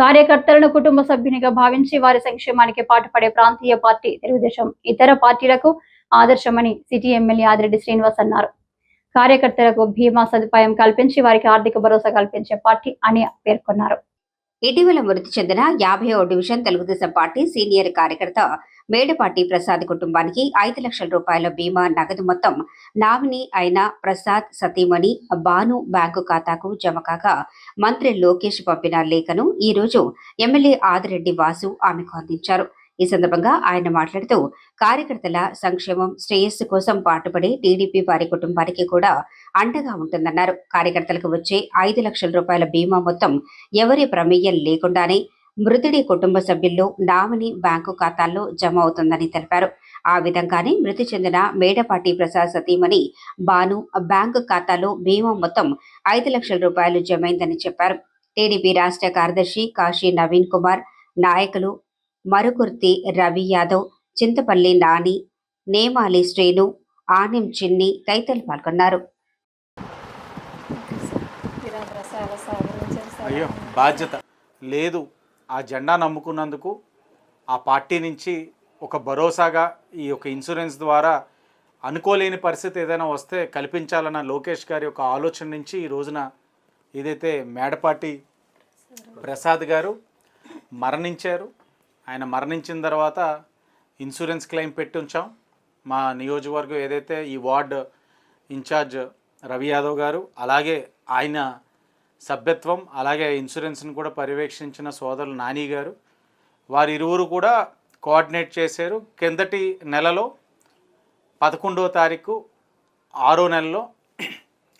కార్యకర్తలను కుటుంబ సభ్యునిగా భావించి వారి సంక్షేమానికి పాటుపడే ప్రాంతీయ పార్టీ తెలుగుదేశం ఇతర పార్టీలకు ఆదర్శమని సిటీ ఎమ్మెల్యే ఆదిరెడ్డి శ్రీనివాస్ అన్నారు. కార్యకర్తలకు బీమా సదుపాయం కల్పించి వారికి ఆర్థిక భరోసా కల్పించే పార్టీ అని పేర్కొన్నారు. ఇటీవల మృతి చెందిన 50వ డివిజన్ తెలుగుదేశం పార్టీ సీనియర్ కార్యకర్త మేడపాటి ప్రసాద్ కుటుంబానికి 5 లక్షల రూపాయల బీమా నగదు మొత్తం నామినీ అయిన ప్రసాద్ సతీమణి బాను బ్యాంకు ఖాతాకు జమ కాగా మంత్రి లోకేష్ పంపిన లేఖను ఈ రోజు ఎమ్మెల్యే ఆదిరెడ్డి వాసు ఆమెకు అందించారు. ఈ సందర్భంగా ఆయన మాట్లాడుతూ కార్యకర్తల సంక్షేమం శ్రేయస్సు కోసం పాటుపడే టీడీపీ వారి కుటుంబానికి కూడా అండగా ఉంటుందన్నారు. కార్యకర్తలకు వచ్చే 5 లక్షల రూపాయల బీమా మొత్తం ఎవరి ప్రమేయం లేకుండానే మృతుడి కుటుంబ సభ్యుల్లో నామినీ బ్యాంకు ఖాతాల్లో జమ అవుతుందని తెలిపారు. ఆ విధంగానే మృతి చెందిన మేడపాటి ప్రసాద్ సతీమణి బాను బ్యాంకు ఖాతాలో బీమా మొత్తం 5 లక్షల రూపాయలు జమైందని చెప్పారు. టీడీపీ రాష్ట్ర కార్యదర్శి కాశీ నవీన్ కుమార్, నాయకులు మరుకుర్తి రవి యాదవ్, చింతపల్లి నాని, నేమాలి శ్రీను, ఆనిం చిన్ని తదితరులు పాల్గొన్నారు. అయ్యో బాధ్యత లేదు. ఆ జెండా నమ్ముకున్నందుకు ఆ పార్టీ నుంచి ఒక భరోసాగా ఈ యొక్క ఇన్సూరెన్స్ ద్వారా అనుకోలేని పరిస్థితి ఏదైనా వస్తే కల్పించాలన్న లోకేష్ గారి యొక్క ఆలోచన నుంచి ఈ రోజున ఏదైతే మేడపాటి ప్రసాద్ గారు మరణించారు, ఆయన మరణించిన తర్వాత ఇన్సూరెన్స్ క్లెయిమ్ పెట్టి ఉంచాం. మా నియోజకవర్గం ఏదైతే ఈ వార్డు ఇన్ఛార్జ్ రవి యాదవ్ గారు, అలాగే ఆయన సభ్యత్వం, అలాగే ఇన్సూరెన్స్ని కూడా పర్యవేక్షించిన సోదరులు నాని గారు, వారి ఇరువురు కూడా కోఆర్డినేట్ చేశారు. కిందటి నెలలో 11వ తారీఖు 6వ నెలలో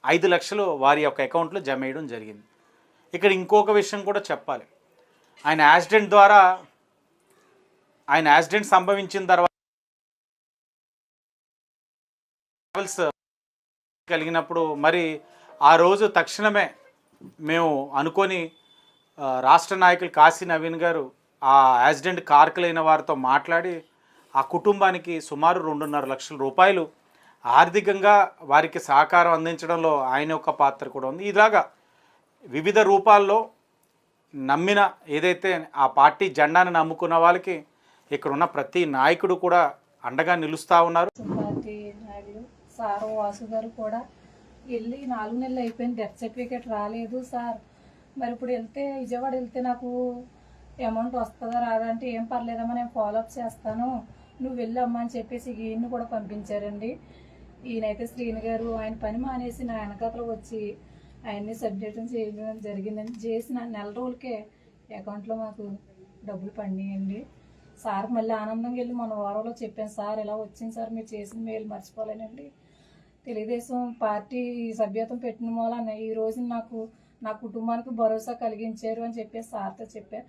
5 లక్షలు వారి యొక్క అకౌంట్లో జమ వేయడం జరిగింది. ఇక్కడ ఇంకొక విషయం కూడా చెప్పాలి. ఆయన యాక్సిడెంట్ సంభవించిన తర్వాత కలిగినప్పుడు మరి ఆ రోజు తక్షణమే మేము అనుకొని రాష్ట్ర నాయకులు కాశీ నవీన్ గారు ఆ యాక్సిడెంట్ కారకులైన వారితో మాట్లాడి ఆ కుటుంబానికి సుమారు 2.5 లక్షల రూపాయలు ఆర్థికంగా వారికి సహకారం అందించడంలో ఆయన యొక్క పాత్ర కూడా ఉంది. ఇలాగా వివిధ రూపాల్లో నమ్మిన ఏదైతే ఆ పార్టీ జెండాను నమ్ముకున్న వాళ్ళకి ఇక్కడ ఉన్న ప్రతి నాయకుడు కూడా అండగా నిలుస్తూ ఉన్నారు. పార్టీ నాయకులు సార్ వాసు గారు కూడా వెళ్ళి 4 నెలలు అయిపోయింది, డెత్ సర్టిఫికేట్ రాలేదు సార్, మరి ఇప్పుడు వెళ్తే విజయవాడ వెళ్తే నాకు అమౌంట్ వస్తుందా రాదా అంటే ఏం పర్లేదమ్మా నేను ఫాలోఅప్ చేస్తాను, నువ్వు వెళ్ళమ్మా అని చెప్పేసి ఈయన్ని కూడా పంపించారండి. ఈయనైతే శ్రీని గారు ఆయన పని మానేసి నా వెనకాతలు వచ్చి ఆయన్ని సబ్జెక్ట్ చేయడం జరిగిందని, చేసిన నెల రోజులకే అకౌంట్లో మాకు డబ్బులు పడినాయండి. సార్ మళ్ళీ ఆనందంగా వెళ్ళి మన వారంలో చెప్పాను, సార్ ఇలా వచ్చింది సార్, మీరు చేసిన మేలు మర్చిపోలేనండి. తెలుగుదేశం పార్టీ సభ్యత్వం పెట్టిన వల్ల ఈ రోజు నాకు నా కుటుంబానికి భరోసా కలిగించారు అని చెప్పేసి సార్తో చెప్పాను.